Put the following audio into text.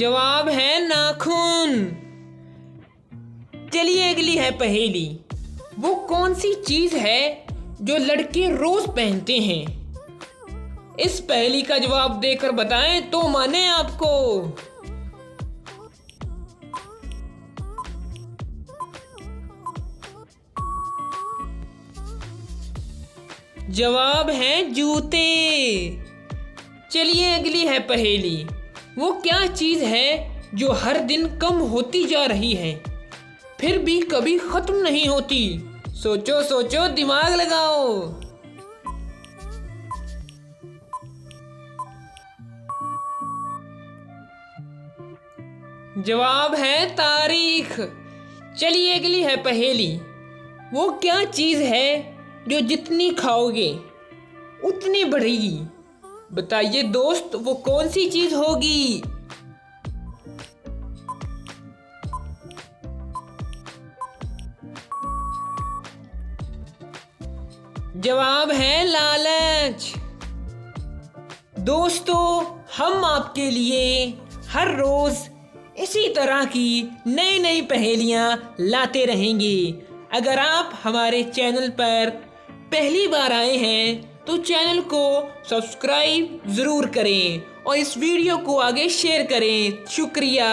जवाब है नाखून। चलिए अगली है पहेली। वो कौन सी चीज है जो लड़के रोज पहनते हैं? इस पहेली का जवाब देकर बताएं तो माने आपको। जवाब है जूते। चलिए अगली है पहेली। वो क्या चीज है जो हर दिन कम होती जा रही है फिर भी कभी खत्म नहीं होती? सोचो सोचो, दिमाग लगाओ। जवाब है तारीख। चलिए अगली है पहेली। वो क्या चीज है जो जितनी खाओगे उतनी बढ़ेगी? बताइए दोस्त, वो कौन सी चीज होगी? जवाब है लालच। दोस्तों, हम आपके लिए हर रोज इसी तरह की नई नई पहेलियां लाते रहेंगे। अगर आप हमारे चैनल पर पहली बार आए हैं तो चैनल को सब्सक्राइब ज़रूर करें और इस वीडियो को आगे शेयर करें। शुक्रिया।